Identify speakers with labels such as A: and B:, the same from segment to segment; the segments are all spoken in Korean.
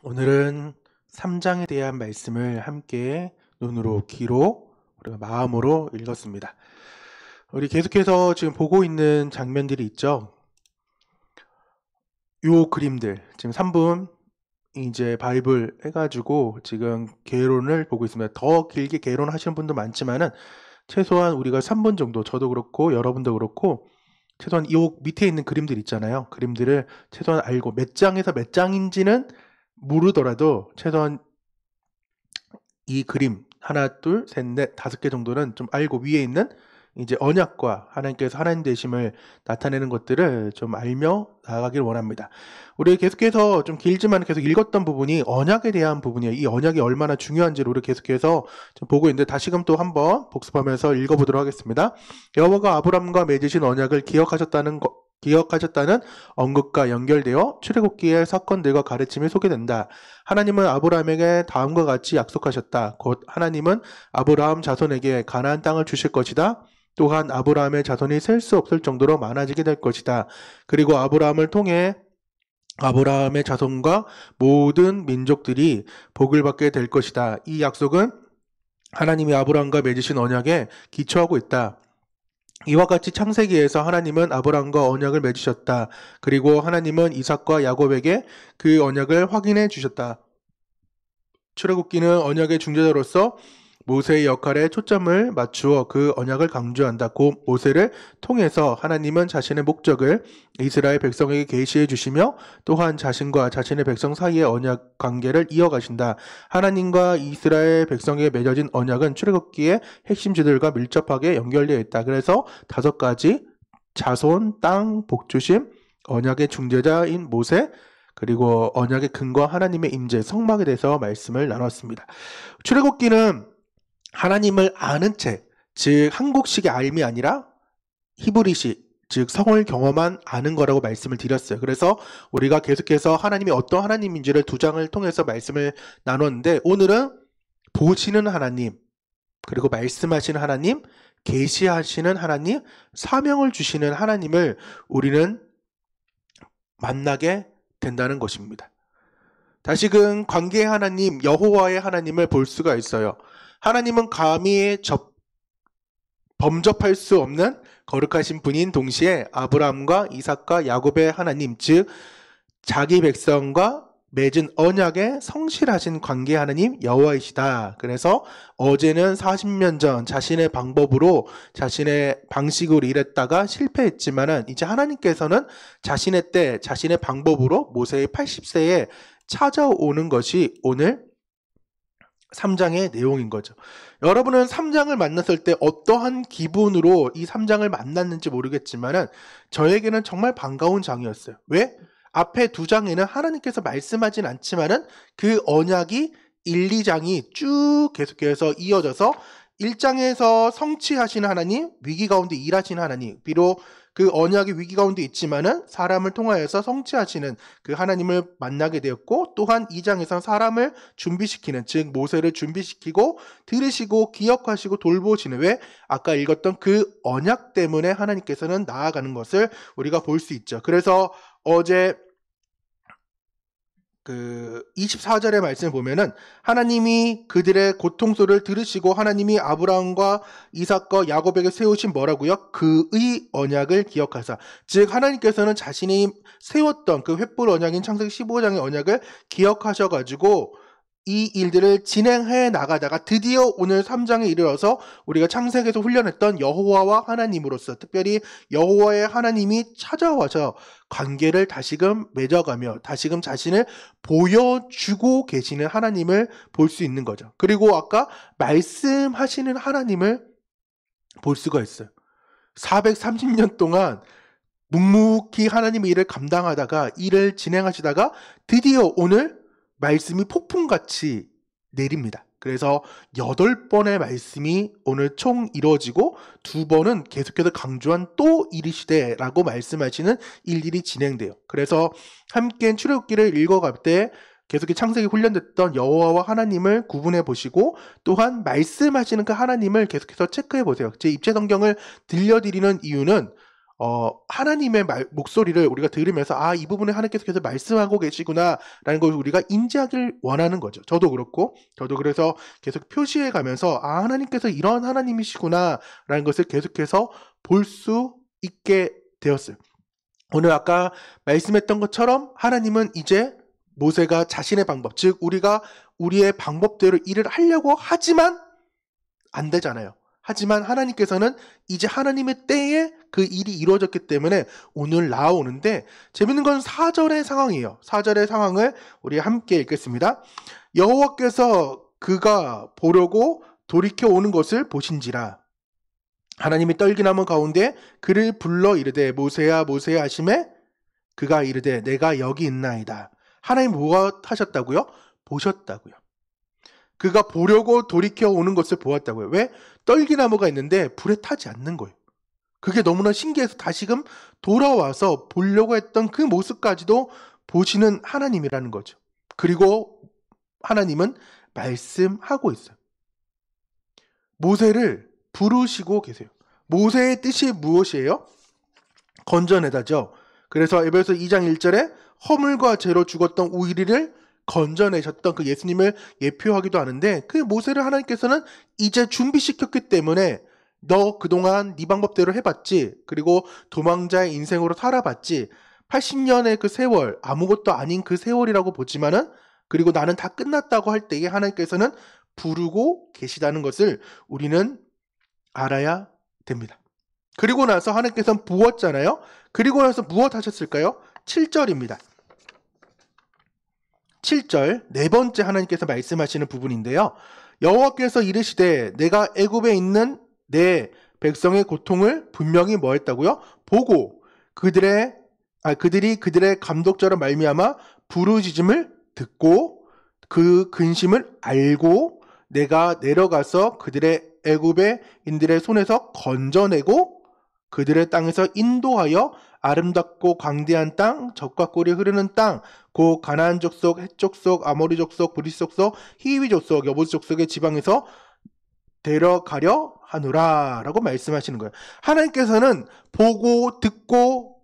A: 오늘은 3장에 대한 말씀을 함께 눈으로, 귀로, 우리가 마음으로 읽었습니다. 우리 계속해서 지금 보고 있는 장면들이 있죠. 요 그림들, 지금 3분 이제 바이블 해가지고 지금 개론을 보고 있습니다. 더 길게 개론하시는 분도 많지만은 최소한 우리가 3분 정도, 저도 그렇고 여러분도 그렇고 최소한 요 밑에 있는 그림들 있잖아요. 그림들을 최소한 알고 몇 장에서 몇 장인지는 모르더라도 최소한 이 그림 하나, 둘, 셋, 넷, 5개 정도는 좀 알고 위에 있는 이제 언약과 하나님께서 하나님 되심을 나타내는 것들을 좀 알며 나아가길 원합니다. 우리 계속해서 좀 길지만 계속 읽었던 부분이 언약에 대한 부분이에요. 이 언약이 얼마나 중요한지를 우리 계속해서 좀 보고 있는데 다시금 또 한번 복습하면서 읽어보도록 하겠습니다. 여호와가 아브람과 맺으신 언약을 기억하셨다는 언급과 연결되어 출애굽기의 사건들과 가르침이 소개된다. 하나님은 아브라함에게 다음과 같이 약속하셨다. 곧 하나님은 아브라함 자손에게 가나안 땅을 주실 것이다. 또한 아브라함의 자손이 셀 수 없을 정도로 많아지게 될 것이다. 그리고 아브라함을 통해 아브라함의 자손과 모든 민족들이 복을 받게 될 것이다. 이 약속은 하나님이 아브라함과 맺으신 언약에 기초하고 있다. 이와 같이 창세기에서 하나님은 아브라함과 언약을 맺으셨다. 그리고 하나님은 이삭과 야곱에게 그 언약을 확인해 주셨다. 출애굽기는 언약의 중재자로서 모세의 역할에 초점을 맞추어 그 언약을 강조한다. 곧 모세를 통해서 하나님은 자신의 목적을 이스라엘 백성에게 계시해 주시며 또한 자신과 자신의 백성 사이의 언약 관계를 이어가신다. 하나님과 이스라엘 백성에게 맺어진 언약은 출애굽기의 핵심지들과 밀접하게 연결되어 있다. 그래서 5가지 자손, 땅, 복주심, 언약의 중재자인 모세, 그리고 언약의 근거 하나님의 임재, 성막에 대해서 말씀을 나눴습니다. 출애굽기는 하나님을 아는 채, 즉 한국식의 알미 아니라 히브리식, 즉 성을 경험한 아는 거라고 말씀을 드렸어요. 그래서 우리가 계속해서 하나님이 어떤 하나님인지를 2장을 통해서 말씀을 나눴는데 오늘은 보시는 하나님, 그리고 말씀하시는 하나님, 계시하시는 하나님, 사명을 주시는 하나님을 우리는 만나게 된다는 것입니다. 다시금 관계의 하나님, 여호와의 하나님을 볼 수가 있어요. 하나님은 감히 범접할 수 없는 거룩하신 분인 동시에 아브라함과 이삭과 야곱의 하나님, 즉 자기 백성과 맺은 언약에 성실하신 관계 하나님 여호와이시다. 그래서 어제는 40년 전 자신의 방법으로 자신의 방식으로 일했다가 실패했지만은 이제 하나님께서는 자신의 때 자신의 방법으로 모세의 80세에 찾아오는 것이 오늘 3장의 내용인 거죠. 여러분은 3장을 만났을 때 어떠한 기분으로 이 3장을 만났는지 모르겠지만은 저에게는 정말 반가운 장이었어요. 왜? 앞에 2장에는 하나님께서 말씀하진 않지만은 그 언약이 1, 2장이 쭉 계속해서 이어져서 1장에서 성취하시는 하나님, 위기 가운데 일하시는 하나님, 비록 그 언약이 위기 가운데 있지만은 사람을 통하여서 성취하시는 그 하나님을 만나게 되었고, 또한 2장에서 사람을 준비시키는, 즉 모세를 준비시키고 들으시고 기억하시고 돌보시는, 왜? 아까 읽었던 그 언약 때문에 하나님께서는 나아가는 것을 우리가 볼 수 있죠. 그래서 어제 24절의 말씀을 보면은 하나님이 그들의 고통소를 들으시고 하나님이 아브라함과 이삭과 야곱에게 세우신 뭐라고요? 그의 언약을 기억하사. 즉 하나님께서는 자신이 세웠던 그 횃불 언약인 창세기 15장의 언약을 기억하셔가지고 이 일들을 진행해 나가다가 드디어 오늘 3장에 이르러서 우리가 창세기에서 훈련했던 여호와와 하나님으로서, 특별히 여호와의 하나님이 찾아와서 관계를 다시금 맺어가며 다시금 자신을 보여주고 계시는 하나님을 볼 수 있는 거죠. 그리고 아까 말씀하시는 하나님을 볼 수가 있어요. 430년 동안 묵묵히 하나님의 일을 감당하다가 일을 진행하시다가 드디어 오늘 말씀이 폭풍같이 내립니다. 그래서 8번의 말씀이 오늘 총 이루어지고 2번은 계속해서 강조한 또 이르시되라고 말씀하시는 일들이 진행돼요. 그래서 함께 출애굽기를 읽어갈 때 계속해 창세기 훈련됐던 여호와와 하나님을 구분해 보시고 또한 말씀하시는 그 하나님을 계속해서 체크해 보세요. 제 입체 성경을 들려드리는 이유는 하나님의 목소리를 우리가 들으면서 이 부분에 하나님께서 계속 말씀하고 계시구나라는 걸 우리가 인지하길 원하는 거죠. 저도 그렇고 저도 그래서 계속 표시해 가면서 하나님께서 이런 하나님이시구나라는 것을 계속해서 볼 수 있게 되었어요. 오늘 아까 말씀했던 것처럼 하나님은 이제 모세가 자신의 방법, 즉 우리가 우리의 방법대로 일을 하려고 하지만 안 되잖아요. 하지만 하나님께서는 이제 하나님의 때에 그 일이 이루어졌기 때문에 오늘 나오는데, 재밌는 건 4절의 상황이에요. 4절의 상황을 우리 함께 읽겠습니다. 여호와께서 그가 보려고 돌이켜 오는 것을 보신지라. 하나님이 떨기나무 가운데 그를 불러 이르되 모세야 모세야 하시매 그가 이르되 내가 여기 있나이다. 하나님 뭐가 하셨다고요? 보셨다고요. 그가 보려고 돌이켜 오는 것을 보았다고요. 왜? 떨기나무가 있는데 불에 타지 않는 거예요. 그게 너무나 신기해서 다시금 돌아와서 보려고 했던 그 모습까지도 보시는 하나님이라는 거죠. 그리고 하나님은 말씀하고 있어요. 모세를 부르시고 계세요. 모세의 뜻이 무엇이에요? 건져내다죠. 그래서 에베소 2장 1절에 허물과 죄로 죽었던 우리를 건져내셨던 그 예수님을 예표하기도 하는데, 그 모세를 하나님께서는 이제 준비시켰기 때문에 너 그동안 네 방법대로 해봤지, 그리고 도망자의 인생으로 살아봤지, 80년의 그 세월, 아무것도 아닌 그 세월이라고 보지만은, 그리고 나는 다 끝났다고 할 때에 하나님께서는 부르고 계시다는 것을 우리는 알아야 됩니다. 그리고 나서 하나님께서는 부었잖아요. 그리고 나서 무엇 하셨을까요? 7절입니다. 7절 네 번째 하나님께서 말씀하시는 부분인데요. 여호와께서 이르시되 내가 애굽에 있는 내 백성의 고통을 분명히 뭐 했다고요? 보고 그들이 그들의 감독자로 말미암아 부르짖음을 듣고 그 근심을 알고 내가 내려가서 그들의 애굽의 인들의 손에서 건져내고 그들의 땅에서 인도하여 아름답고 광대한 땅, 젖과 꿀이 흐르는 땅, 곧 가나안 족속, 헷 족속, 아모리 족속, 브리스 족속, 히위 족속, 여부스 족속의 지방에서 데려가려 하노라 라고 말씀하시는 거예요. 하나님께서는 보고 듣고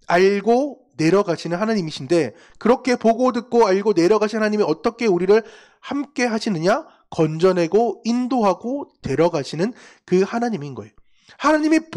A: 알고 내려가시는 하나님이신데, 그렇게 보고 듣고 알고 내려가시는 하나님이 어떻게 우리를 함께 하시느냐? 건져내고 인도하고 데려가시는 그 하나님인 거예요. 하나님이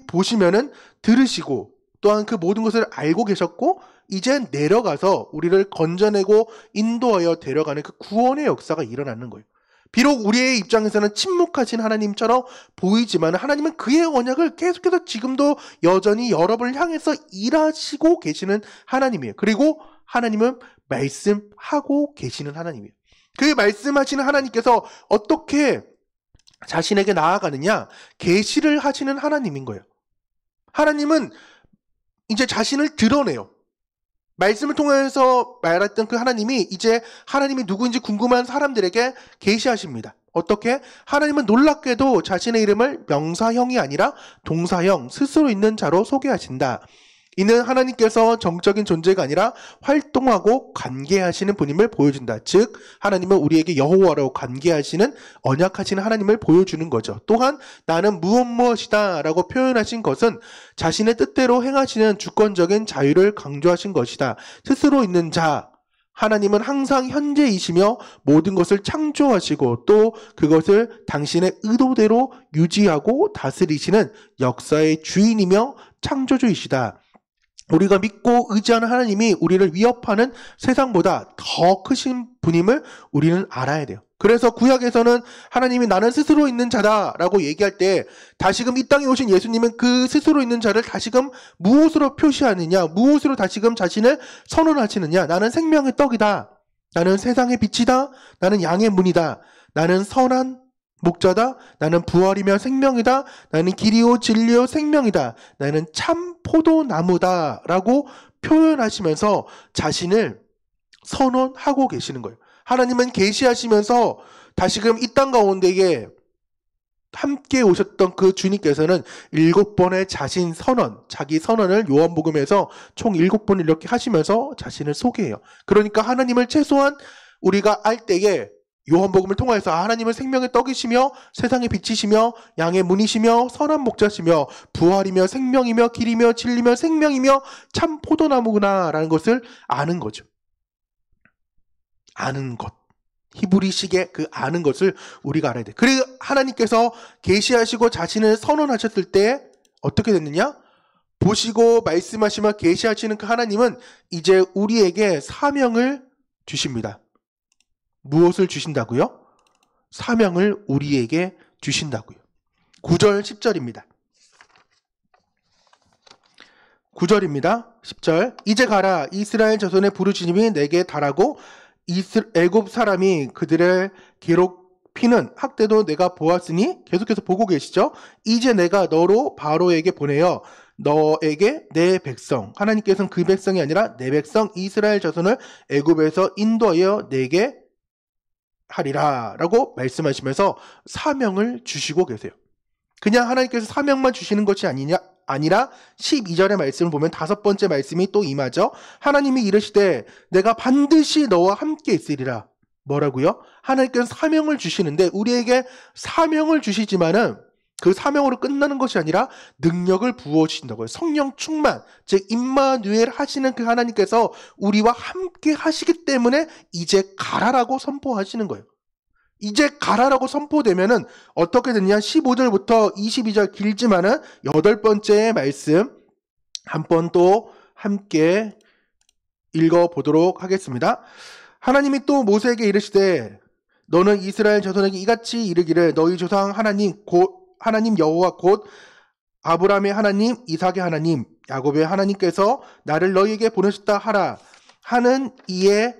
A: 보시면은 들으시고 또한 그 모든 것을 알고 계셨고, 이제 내려가서 우리를 건져내고 인도하여 데려가는 그 구원의 역사가 일어나는 거예요. 비록 우리의 입장에서는 침묵하신 하나님처럼 보이지만 하나님은 그의 언약을 계속해서 지금도 여전히 여러분을 향해서 일하시고 계시는 하나님이에요. 그리고 하나님은 말씀하고 계시는 하나님이에요. 그 말씀하시는 하나님께서 어떻게 자신에게 나아가느냐? 계시를 하시는 하나님인 거예요. 하나님은 이제 자신을 드러내요. 말씀을 통해서 말했던 그 하나님이 이제 하나님이 누구인지 궁금한 사람들에게 계시하십니다. 어떻게? 하나님은 놀랍게도 자신의 이름을 명사형이 아니라 동사형, 스스로 있는 자로 소개하신다. 이는 하나님께서 정적인 존재가 아니라 활동하고 관계하시는 분임을 보여준다. 즉 하나님은 우리에게 여호와라고 관계하시는, 언약하시는 하나님을 보여주는 거죠. 또한 나는 무엇이다 라고 표현하신 것은 자신의 뜻대로 행하시는 주권적인 자유를 강조하신 것이다. 스스로 있는 자, 하나님은 항상 현재이시며 모든 것을 창조하시고 또 그것을 당신의 의도대로 유지하고 다스리시는 역사의 주인이며 창조주이시다. 우리가 믿고 의지하는 하나님이 우리를 위협하는 세상보다 더 크신 분임을 우리는 알아야 돼요. 그래서 구약에서는 하나님이 나는 스스로 있는 자다라고 얘기할 때 다시금 이 땅에 오신 예수님은 그 스스로 있는 자를 다시금 무엇으로 표시하느냐, 무엇으로 다시금 자신을 선언하시느냐. 나는 생명의 떡이다. 나는 세상의 빛이다. 나는 양의 문이다. 나는 선한 목자다. 나는 부활이며 생명이다. 나는 길이요 진리요 생명이다. 나는 참 포도나무다 라고 표현하시면서 자신을 선언하고 계시는 거예요. 하나님은 계시하시면서 다시금 이 땅 가운데에 함께 오셨던 그 주님께서는 7번의 자기 선언을 요한복음에서 총 7번 이렇게 하시면서 자신을 소개해요. 그러니까 하나님을 최소한 우리가 알 때에 요한복음을 통하여서 하나님은 생명의 떡이시며 세상의 빛이시며 양의 문이시며 선한 목자시며 부활이며 생명이며 길이며 진리며 생명이며 참 포도나무구나 라는 것을 아는 거죠. 아는 것. 히브리식의 그 아는 것을 우리가 알아야 돼. 그리고 하나님께서 계시하시고 자신을 선언하셨을 때 어떻게 됐느냐? 보시고 말씀하시며 계시하시는 그 하나님은 이제 우리에게 사명을 주십니다. 무엇을 주신다고요? 사명을 우리에게 주신다고요. 9절 10절입니다. 9절입니다. 10절. 이제 가라. 이스라엘 자손의 부르짖음이 내게 달하고 애굽 사람이 그들의 괴롭히는 학대도 내가 보았으니, 계속해서 보고 계시죠? 이제 내가 너로 바로에게 보내어 너에게 내 백성, 하나님께서는 그 백성이 아니라 내 백성 이스라엘 자손을 애굽에서 인도하여 내게 하리라 라고 말씀하시면서 사명을 주시고 계세요. 그냥 하나님께서 사명만 주시는 것이 아니라 12절의 말씀을 보면 다섯 번째 말씀이 또 임하죠. 하나님이 이르시되 내가 반드시 너와 함께 있으리라. 뭐라고요? 하나님께서 사명을 주시는데 우리에게 사명을 주시지만은 그 사명으로 끝나는 것이 아니라 능력을 부어주신다고요. 성령 충만, 즉 임마누엘 하시는 그 하나님께서 우리와 함께 하시기 때문에 이제 가라라고 선포하시는 거예요. 이제 가라라고 선포되면은 어떻게 됐냐? 15절부터 22절 길지만은 여덟 번째 말씀 한 번 또 함께 읽어보도록 하겠습니다. 하나님이 또 모세에게 이르시되 너는 이스라엘 자손에게 이같이 이르기를 너희 조상 하나님 곧 하나님 여호와 곧 아브라함의 하나님 이삭의 하나님 야곱의 하나님께서 나를 너희에게 보내셨다 하라 하는 이의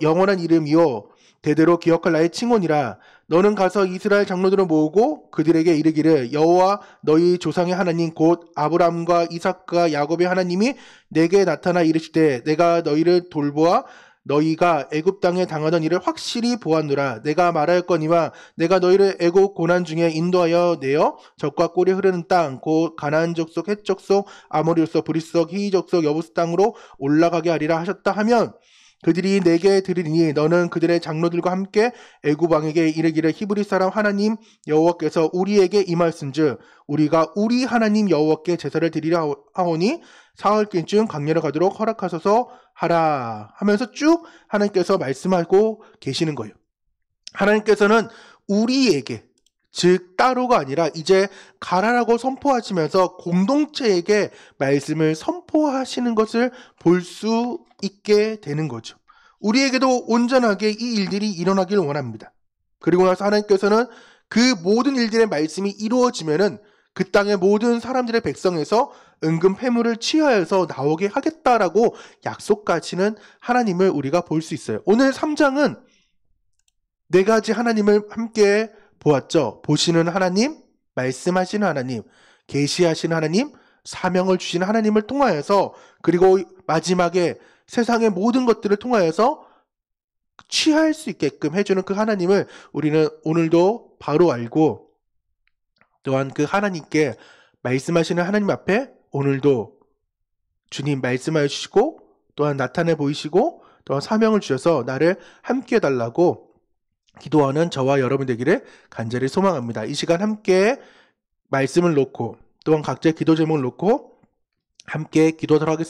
A: 영원한 이름이요 대대로 기억할 나의 칭혼이라. 너는 가서 이스라엘 장로들을 모으고 그들에게 이르기를 여호와 너희 조상의 하나님 곧 아브라함과 이삭과 야곱의 하나님이 내게 나타나 이르시되 내가 너희를 돌보아 너희가 애굽 땅에 당하던 일을 확실히 보았노라. 내가 말하였거니와 내가 너희를 애굽 고난 중에 인도하여 내어 적과 꿀이 흐르는 땅 곧 가나안 족속 헷 족속 아모리 족속 브리스 족속 히위 족속 여부스 땅으로 올라가게 하리라 하셨다 하면 그들이 내게 들으리니 너는 그들의 장로들과 함께 애굽 왕에게 이르기를 히브리 사람 하나님 여호와께서 우리에게 임하였은즉 우리가 우리 하나님 여호와께 제사를 드리라 하오니 사흘쯤 광야를 가도록 허락하소서 하라 하면서 쭉 하나님께서 말씀하고 계시는 거예요. 하나님께서는 우리에게, 즉 따로가 아니라 이제 가라라고 선포하시면서 공동체에게 말씀을 선포하시는 것을 볼 수 있게 되는 거죠. 우리에게도 온전하게 이 일들이 일어나길 원합니다. 그리고 나서 하나님께서는 그 모든 일들의 말씀이 이루어지면은 그 땅의 모든 사람들의 백성에서 은금 패물을 취하여서 나오게 하겠다라고 약속하시는 하나님을 우리가 볼 수 있어요. 오늘 3장은 네 가지 하나님을 함께 보았죠. 보시는 하나님, 말씀하시는 하나님, 계시하시는 하나님, 사명을 주시는 하나님을 통하여서, 그리고 마지막에 세상의 모든 것들을 통하여서 취할 수 있게끔 해주는 그 하나님을 우리는 오늘도 바로 알고, 또한 그 하나님께 말씀하시는 하나님 앞에 오늘도 주님 말씀하여 주시고 또한 나타내 보이시고 또한 사명을 주셔서 나를 함께 해달라고 기도하는 저와 여러분 되기를 간절히 소망합니다. 이 시간 함께 말씀을 놓고 또한 각자의 기도 제목을 놓고 함께 기도하도록 하겠습니다.